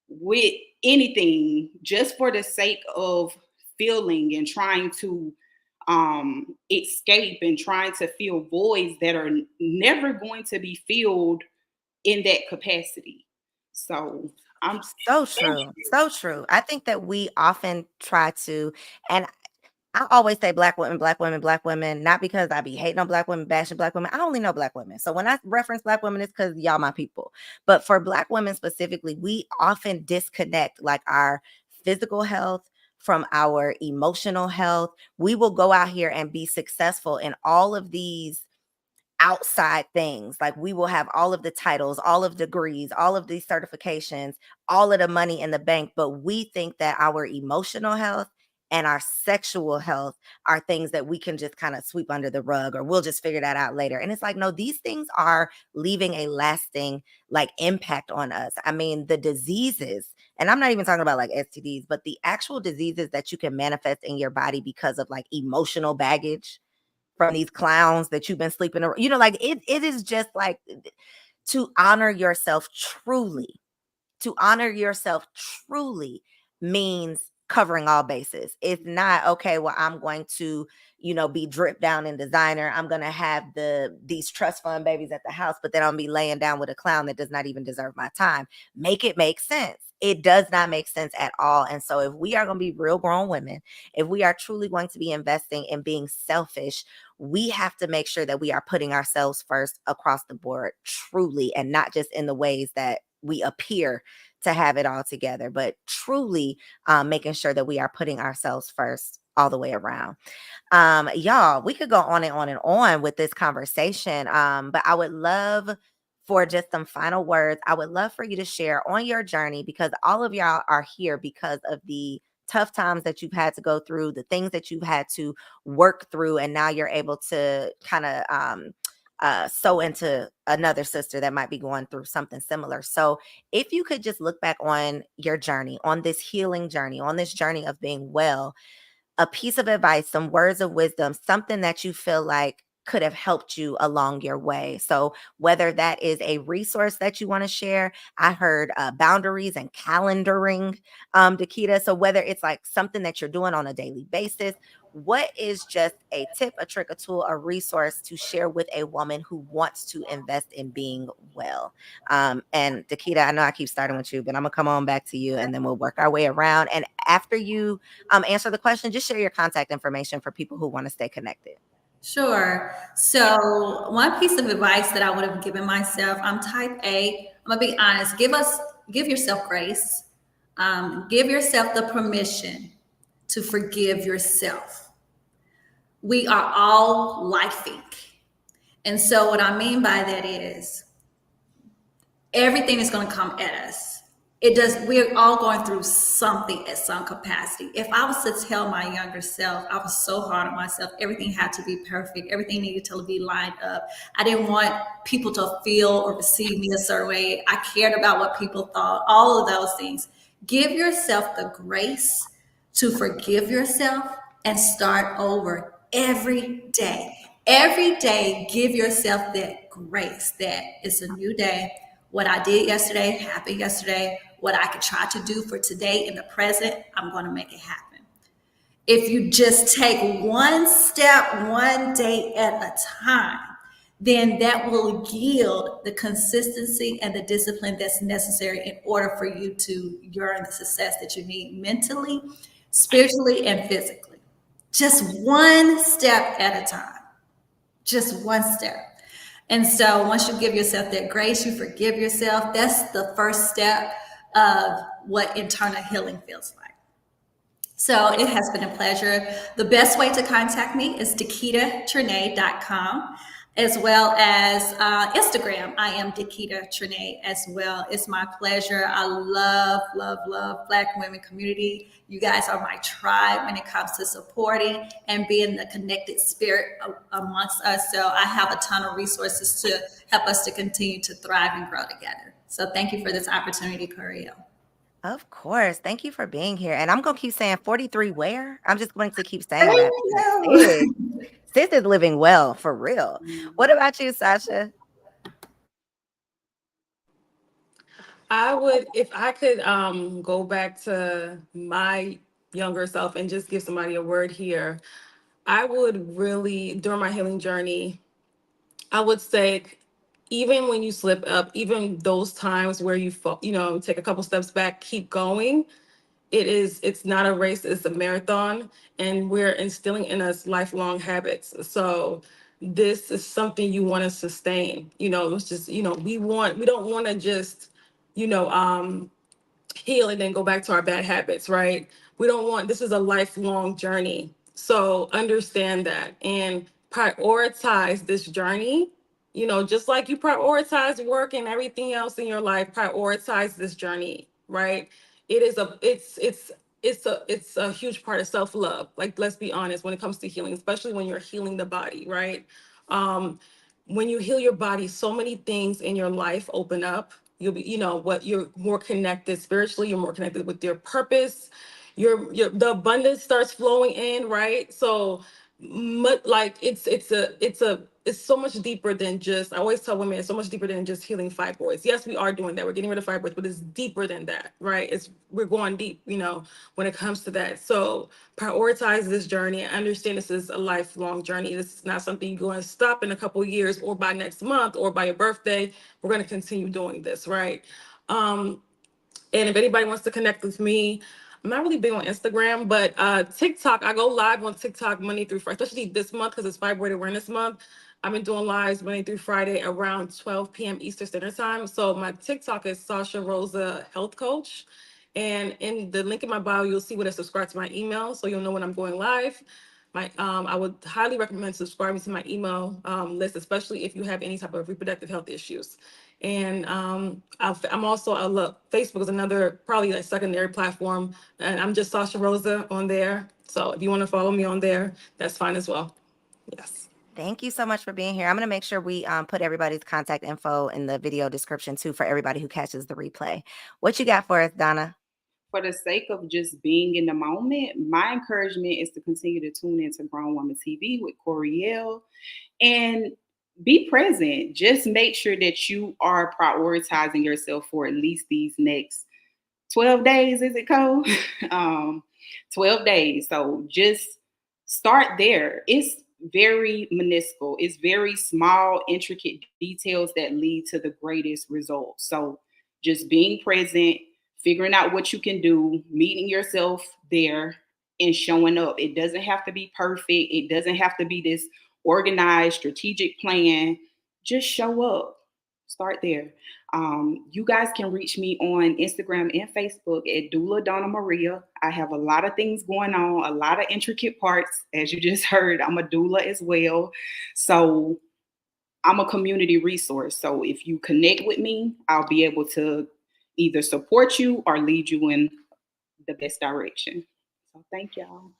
with anything just for the sake of feeling and trying to escape and trying to fill voids that are never going to be filled in that capacity. So I'm So true. So true. I think that we often try to, and I always say black women, black women, black women, not because I be hating on black women, bashing black women. I only know black women. So when I reference black women, it's because y'all my people. But for black women specifically, we often disconnect like our physical health, from our emotional health. We will go out here and be successful in all of these outside things. Like we will have all of the titles, all of the degrees, all of these certifications, all of the money in the bank. But we think that our emotional health and our sexual health are things that we can just kind of sweep under the rug, or we'll just figure that out later. And it's like, no, these things are leaving a lasting like impact on us. I mean, the diseases, and I'm not even talking about like STDs, but the actual diseases that you can manifest in your body because of like emotional baggage from these clowns that you've been sleeping around. Like it is just like to honor yourself truly. To honor yourself truly means covering all bases. It's not, okay, well, I'm going to, be dripped down in designer. I'm going to have these trust fund babies at the house, but then I'll be laying down with a clown that does not even deserve my time. Make it make sense. It does not make sense at all. And so if we are going to be real grown women, if we are truly going to be investing in being selfish, we have to make sure that we are putting ourselves first across the board, truly, and not just in the ways that we appear to have it all together, but truly making sure that we are putting ourselves first all the way around. Y'all, we could go on and on and on with this conversation, but I would love for just some final words. I would love for you to share on your journey, because all of y'all are here because of the tough times that you've had to go through, the things that you've had to work through, and now you're able to kind of sew into another sister that might be going through something similar. So if you could just look back on your journey, on this healing journey, on this journey of being well, a piece of advice, some words of wisdom, something that you feel like could have helped you along your way. So whether that is a resource that you want to share, I heard boundaries and calendaring, Dakita. So whether it's like something that you're doing on a daily basis, what is just a tip, a trick, a tool, a resource to share with a woman who wants to invest in being well? And Dakita, I know I keep starting with you, but I'm gonna come on back to you, and then we'll work our way around. And after you answer the question, just share your contact information for people who want to stay connected. Sure. So one piece of advice that I would have given myself, I'm type A. I'm gonna be honest. Give yourself grace. Give yourself the permission to forgive yourself. We are all lifing. And so what I mean by that is everything is going to come at us. We're all going through something at some capacity. If I was to tell my younger self, I was so hard on myself, everything had to be perfect, everything needed to be lined up. I didn't want people to feel or perceive me a certain way. I cared about what people thought, all of those things. Give yourself the grace to forgive yourself and start over every day. Every day, give yourself that grace that it's a new day. What I did yesterday happened yesterday. What I could try to do for today in the present, I'm going to make it happen. If you just take one step, one day at a time, then that will yield the consistency and the discipline that's necessary in order for you to yearn the success that you need mentally, spiritually, and physically. Just one step at a time. Just one step. And so once you give yourself that grace, you forgive yourself, that's the first step of what internal healing feels like. So it has been a pleasure. The best way to contact me is DakitaTrenay.com, as well as Instagram. I am Dakita Trenay as well. It's my pleasure. I love, love, love Black women community. You guys are my tribe when it comes to supporting and being the connected spirit amongst us. So I have a ton of resources to help us to continue to thrive and grow together. So thank you for this opportunity, Coriel. Of course. Thank you for being here. And I'm going to keep saying 43 where? I'm just going to keep saying that. Sis is living well, for real. What about you, Sasha? I would, if I could go back to my younger self and just give somebody a word here, I would really, during my healing journey, I would say, even when you slip up, even those times where you fall, take a couple steps back, keep going. It's not a race, it's a marathon, and we're instilling in us lifelong habits. So this is something you want to sustain. It's just, we don't want to just, heal and then go back to our bad habits, right? We don't want, this is a lifelong journey. So understand that and prioritize this journey. You know, just like you prioritize work and everything else in your life, prioritize this journey, right? It is a, it's a huge part of self-love. Like, let's be honest, when it comes to healing, especially when you're healing the body, right? Um, when you heal your body, so many things in your life open up. You'll be, you know, what, you're more connected spiritually, you're more connected with your purpose, your the abundance starts flowing in, right? So like it's so much deeper than just, I always tell women, it's so much deeper than just healing fibroids. Yes, we are doing that, we're getting rid of fibroids, but it's deeper than that, right? It's, we're going deep, you know, when it comes to that. So prioritize this journey and understand this is a lifelong journey. This is not something you're going to stop in a couple of years or by next month or by your birthday. We're going to continue doing this, right? And if anybody wants to connect with me, I'm not really big on Instagram, but TikTok, I go live on TikTok Monday through Friday, especially this month because it's Fibroid Awareness Month. I've been doing lives Monday through Friday around 12 p.m. Eastern Standard Time. So my TikTok is Sasha Rosa Health Coach. And in the link in my bio, you'll see where to subscribe to my email, so you'll know when I'm going live. I would highly recommend subscribing to my email list, especially if you have any type of reproductive health issues. And I'm also, I love Facebook is another probably a secondary platform, and I'm just Sasha Rosa on there. So if you want to follow me on there, that's fine as well. Yes. Thank you so much for being here. I'm going to make sure we put everybody's contact info in the video description too for everybody who catches the replay. What you got for us, Donna? For the sake of just being in the moment, my encouragement is to continue to tune into Grown Woman TV with Coriel and be present. Just make sure that you are prioritizing yourself for at least these next 12 days. Is it cold? 12 days. So just start there. It's very minuscule. It's very small, intricate details that lead to the greatest results. So just being present, figuring out what you can do, meeting yourself there and showing up. It doesn't have to be perfect. It doesn't have to be this organized, strategic plan. Just show up. Start there. You guys can reach me on Instagram and Facebook at Doula Donna Maria. I have a lot of things going on, a lot of intricate parts. As you just heard, I'm a doula as well. So I'm a community resource. So if you connect with me, I'll be able to either support you or lead you in the best direction. So thank y'all.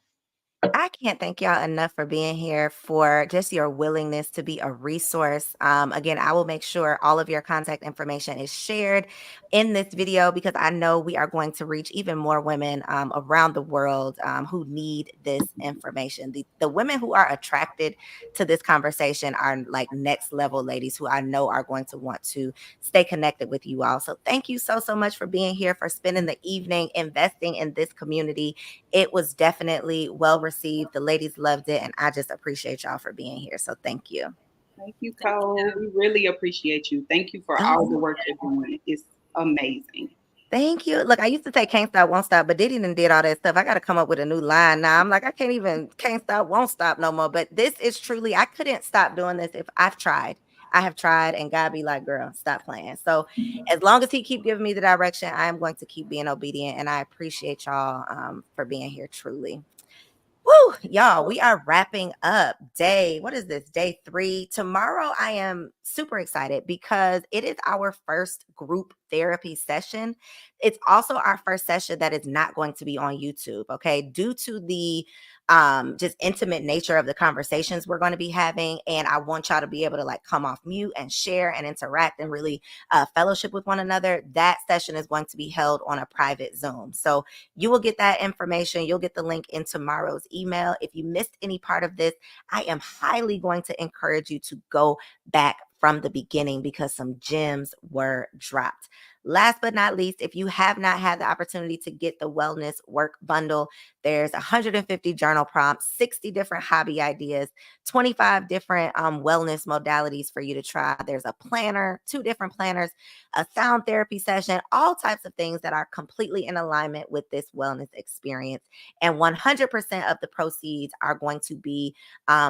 I can't thank y'all enough for being here, for just your willingness to be a resource. Again, I will make sure all of your contact information is shared in this video because I know we are going to reach even more women around the world who need this information. The women who are attracted to this conversation are like next level ladies who I know are going to want to stay connected with you all. So thank you so much for being here, for spending the evening investing in this community. It was definitely well received. The ladies loved it, and I just appreciate y'all for being here. So thank you. Thank you, Cole. We really appreciate you. Thank you for all the work you're doing. It's amazing. Thank you. Look, I used to say can't stop, won't stop, but Diddy done did all that stuff. I got to come up with a new line now. I'm like, I can't stop, won't stop no more. But this is truly, I couldn't stop doing this if I've tried. I have tried, and God be like, girl, stop playing. So as long as he keep giving me the direction, I am going to keep being obedient. And I appreciate y'all for being here truly. Woo, y'all, we are wrapping up what is this? Day 3. Tomorrow, I am super excited because it is our first group therapy session. It's also our first session that is not going to be on YouTube, okay? Due to the just intimate nature of the conversations we're going to be having. And I want y'all to be able to like come off mute and share and interact and really fellowship with one another. That session is going to be held on a private Zoom. So you will get that information. You'll get the link in tomorrow's email. If you missed any part of this, I am highly going to encourage you to go back from the beginning because some gems were dropped. Last but not least, if you have not had the opportunity to get the wellness work bundle, there's 150 journal prompts, 60 different hobby ideas, 25 different wellness modalities for you to try. There's a planner, 2 different planners, a sound therapy session, all types of things that are completely in alignment with this wellness experience. And 100% of the proceeds are going to be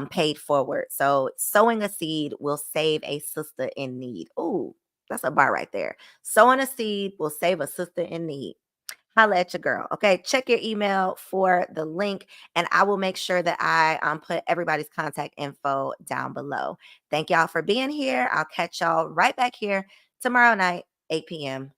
paid forward. So sowing a seed will save a sister in need. Ooh, that's a bar right there. Sowing a seed will save a sister in need. holla at your girl. Okay, check your email for the link, and I will make sure that I put everybody's contact info down below. Thank y'all for being here. I'll catch y'all right back here tomorrow night, 8 p.m.